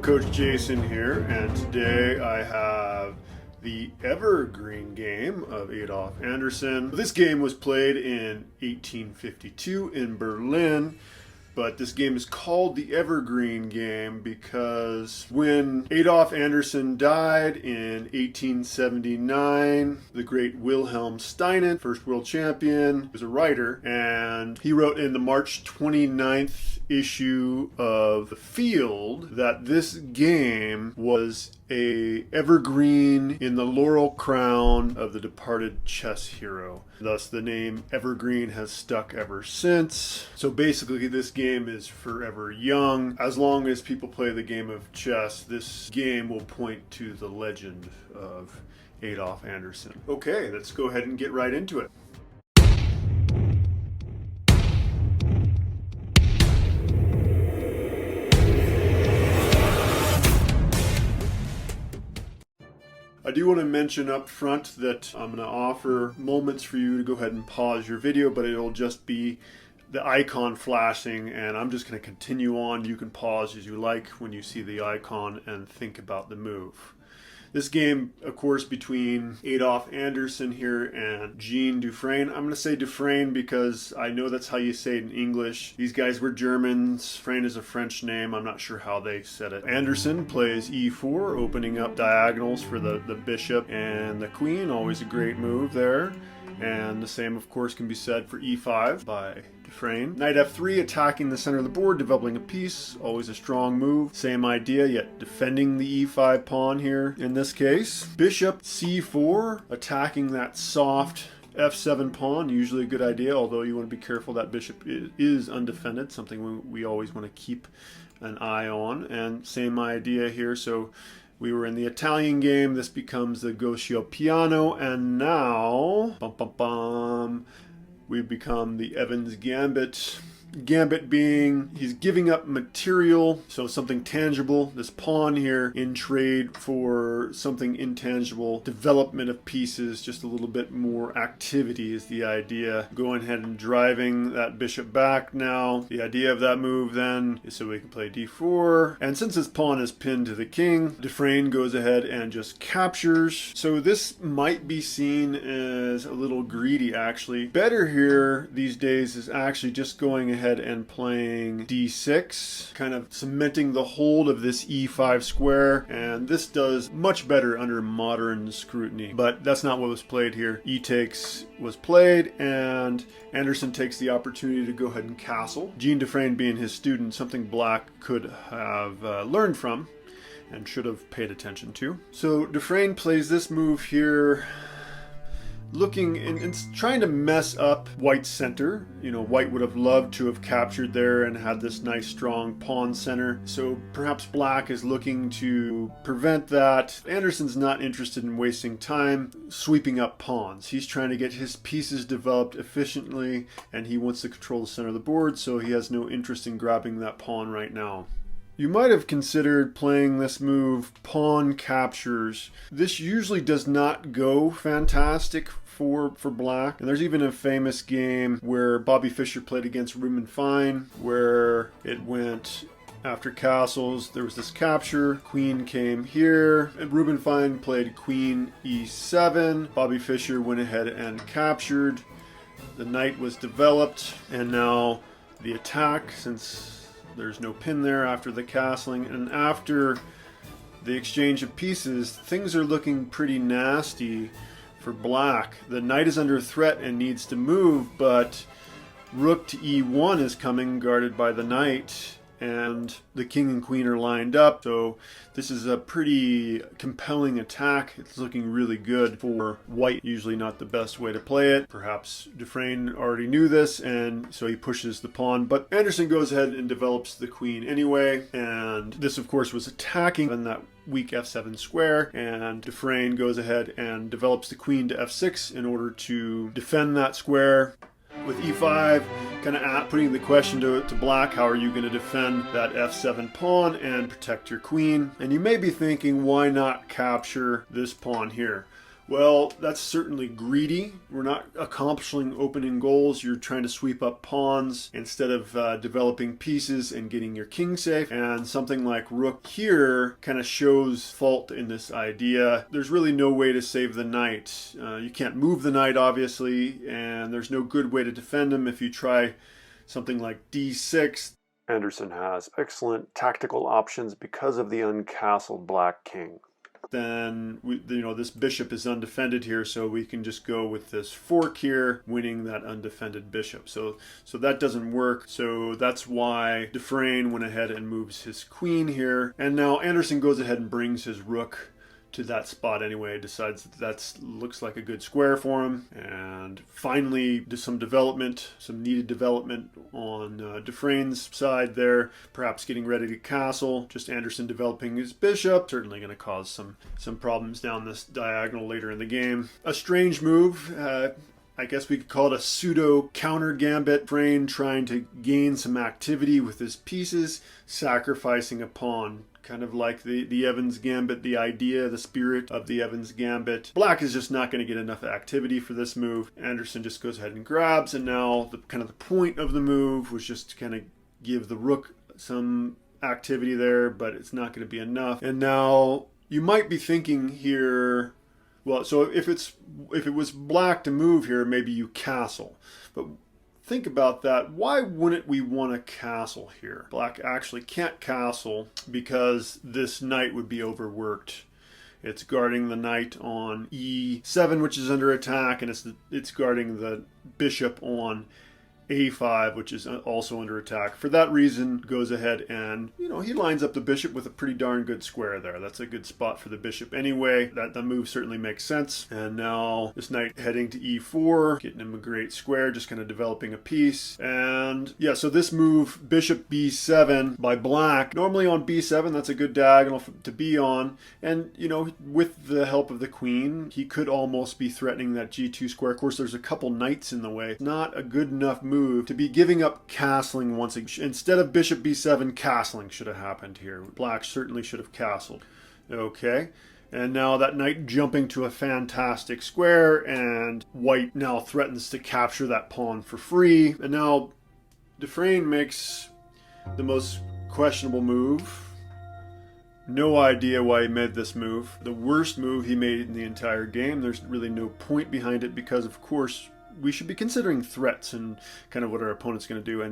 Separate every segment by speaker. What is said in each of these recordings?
Speaker 1: Coach Jason here, and today I have the Evergreen game of Adolf Anderssen. This game was played in 1852 in Berlin, but this game is called the Evergreen game because when Adolf Anderssen died in 1879, the great Wilhelm Steinen, first world champion, was a writer, and he wrote in the March 29th issue of The Field that this game was a evergreen in the laurel crown of the departed chess hero. Thus the name Evergreen has stuck ever since. So basically this game is forever young. As long as people play the game of chess, this game will point to the legend of Adolf Anderssen. Okay, let's go ahead and get right into it. I do want to mention up front that I'm going to offer moments for you to go ahead and pause your video, but it'll just be the icon flashing, and I'm just going to continue on. You can pause as you like when you see the icon and think about the move. This game, of course, between Adolf Anderssen here and Jean Dufresne. I'm going to say Dufresne because I know that's how you say it in English. These guys were Germans. Dufresne is a French name. I'm not sure how they said it. Anderssen plays e4, opening up diagonals for the bishop and the queen. Always a great move there. And the same, of course, can be said for e5 by Dufresne. Knight f3, attacking the center of the board, developing a piece. Always a strong move. Same idea, yet defending the e5 pawn here in this case. Bishop c4, attacking that soft f7 pawn. Usually a good idea, although you want to be careful that bishop is undefended, something we always want to keep an eye on. And same idea here, so we were in the Italian game, this becomes the Gauchio Piano, and now, we've become the Evans Gambit. Gambit being, he's giving up material, so something tangible. This pawn here in trade for something intangible. Development of pieces, just a little bit more activity is the idea. Going ahead and driving that bishop back now. The idea of that move then is so we can play d4. And since this pawn is pinned to the king, Dufresne goes ahead and just captures. So this might be seen as a little greedy actually. Better here these days is actually just going ahead and playing d6, kind of cementing the hold of this e5 square, and this does much better under modern scrutiny. But that's not what was played here. E takes was played, and Anderssen takes the opportunity to go ahead and castle. Jean Dufresne being his student, something black could have learned from and should have paid attention to. So Dufresne plays this move here, looking and trying to mess up white's center. You know, white would have loved to have captured there and had this nice strong pawn center. So perhaps black is looking to prevent that. Anderssen's not interested in wasting time sweeping up pawns. He's trying to get his pieces developed efficiently, and he wants to control the center of the board, so he has no interest in grabbing that pawn right now. You might have considered playing this move, pawn captures. This usually does not go fantastic for black. And there's even a famous game where Bobby Fischer played against Reuben Fine, where it went after castles. There was this capture, queen came here, and Reuben Fine played queen e7. Bobby Fischer went ahead and captured. The knight was developed, and now the attack, since there's no pin there after the castling, and after the exchange of pieces, things are looking pretty nasty for black. The knight is under threat and needs to move, but rook to e1 is coming, guarded by the knight, and the king and queen are lined up. So this is a pretty compelling attack. It's looking really good for white. Usually not the best way to play it. Perhaps Dufresne already knew this, and so he pushes the pawn, but Anderssen goes ahead and develops the queen anyway, and this of course was attacking in that weak f7 square, and Dufresne goes ahead and develops the queen to f6 in order to defend that square. With e5, kind of putting the question to black, how are you going to defend that f7 pawn and protect your queen? And you may be thinking, why not capture this pawn here? Well, that's certainly greedy. We're not accomplishing opening goals. You're trying to sweep up pawns instead of developing pieces and getting your king safe. And something like rook here kind of shows fault in this idea. There's really no way to save the knight. You can't move the knight, obviously, and there's no good way to defend him if you try something like d6. Anderssen has excellent tactical options because of the uncastled black king. Then this bishop is undefended here, so we can just go with this fork here, winning that undefended bishop. So that doesn't work. So that's why Dufresne went ahead and moves his queen here. And now Anderssen goes ahead and brings his rook to that spot anyway, decides that looks like a good square for him, and finally does some development, some needed development on Dufresne's side there, perhaps getting ready to castle. Just Anderssen developing his bishop, certainly going to cause some problems down this diagonal later in the game. A strange move. I guess we could call it a pseudo counter gambit. Dufresne trying to gain some activity with his pieces, sacrificing a pawn. Kind of like the Evans Gambit, the idea, the spirit of the Evans Gambit. Black is just not going to get enough activity for this move. Anderssen just goes ahead and grabs, and now the point of the move was just to kind of give the rook some activity there, but it's not going to be enough. And now you might be thinking here, well, so if it was black to move here, maybe you castle. But think about that. Why wouldn't we want to castle here? Black actually can't castle because this knight would be overworked. It's guarding the knight on e7, which is under attack, and it's guarding the bishop on a5, which is also under attack. For that reason, goes ahead and, he lines up the bishop with a pretty darn good square there. That's a good spot for the bishop anyway. That move certainly makes sense. And now this knight heading to e4, getting him a great square, just kind of developing a piece. And yeah, so this move, bishop b7 by black, normally on b7, that's a good diagonal to be on. And, with the help of the queen, he could almost be threatening that g2 square. Of course, there's a couple knights in the way. Not a good enough move to be giving up castling once again. Instead of bishop b7, castling should have happened here. Black certainly should have castled. Okay, and now that knight jumping to a fantastic square, and white now threatens to capture that pawn for free. And now Dufresne makes the most questionable move. No idea why he made this move. The worst move he made in the entire game. There's really no point behind it because, of course, we should be considering threats and kind of what our opponent's going to do.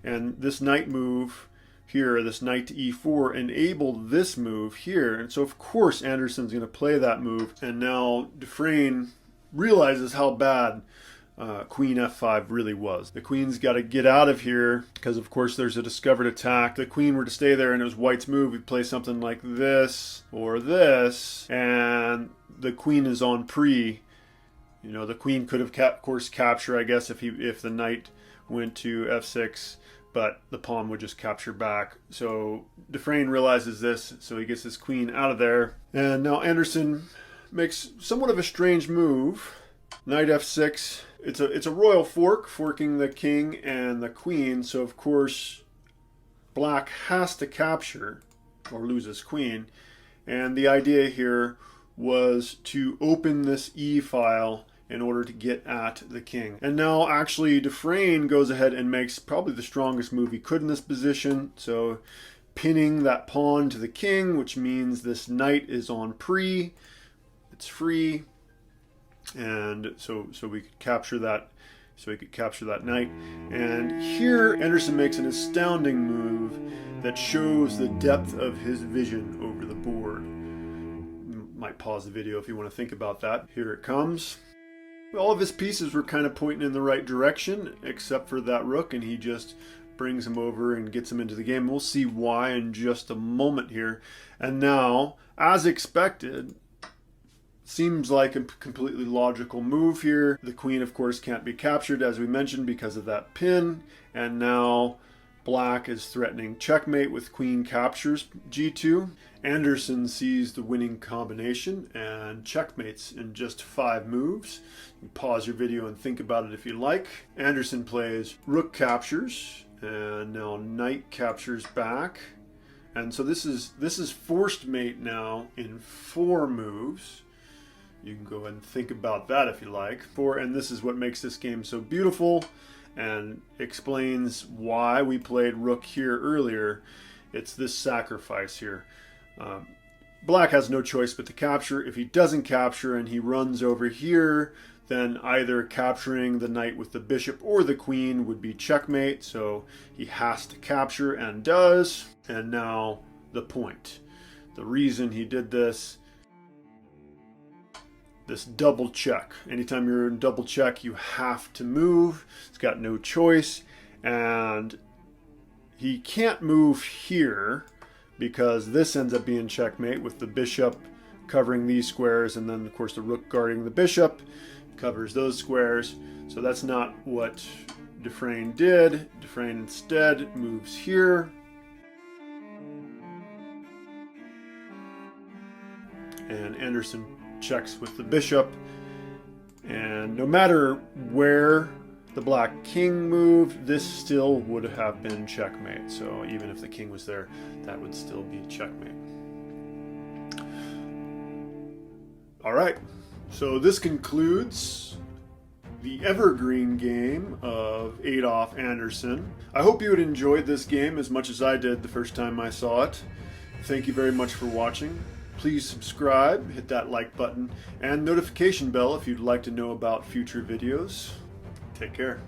Speaker 1: And this knight move here, this knight to e4, enabled this move here. And so, of course, Anderssen's going to play that move. And now Dufresne realizes how bad queen f5 really was. The queen's got to get out of here because, of course, there's a discovered attack. The queen were to stay there and it was white's move. We'd play something like this or this, and the queen is on pre. The queen could have, of course, capture, I guess, if the knight went to f6, but the pawn would just capture back. So Dufresne realizes this, so he gets his queen out of there. And now Anderssen makes somewhat of a strange move. Knight f6. It's a royal fork, forking the king and the queen. So, of course, black has to capture or lose his queen. And the idea here was to open this e-file in order to get at the king. And now actually Dufresne goes ahead and makes probably the strongest move he could in this position. So pinning that pawn to the king, which means this knight is on pre. It's free. And so we could capture that. So he could capture that knight. And here Anderssen makes an astounding move that shows the depth of his vision over the board. You might pause the video if you want to think about that. Here it comes. All of his pieces were kind of pointing in the right direction, except for that rook, and he just brings him over and gets him into the game. We'll see why in just a moment here. And now, as expected, seems like a completely logical move here. The queen, of course, can't be captured, as we mentioned, because of that pin. And now black is threatening checkmate with queen captures g2. Anderssen sees the winning combination and checkmates in just 5 moves. You can pause your video and think about it if you like. Anderssen plays rook captures, and now knight captures back. And so this is forced mate now in 4 moves. You can go ahead and think about that if you like. And this is what makes this game so beautiful and explains why we played rook here earlier. It's this sacrifice here. Black has no choice but to capture. If he doesn't capture and he runs over here, then either capturing the knight with the bishop or the queen would be checkmate. So he has to capture and does. And now the point. The reason he did this double check. Anytime you're in double check, you have to move. He's got no choice. And he can't move here because this ends up being checkmate with the bishop covering these squares, and then of course the rook guarding the bishop covers those squares. So that's not what Dufresne did. Dufresne instead moves here. And Anderssen checks with the bishop. And no matter where the black king moved, this still would have been checkmate. So even if the king was there, that would still be checkmate. All right, so this concludes the Evergreen game of Adolf Anderssen. I hope you had enjoyed this game as much as I did the first time I saw it. Thank you very much for watching. Please subscribe, hit that like button, and notification bell if you'd like to know about future videos. Take care.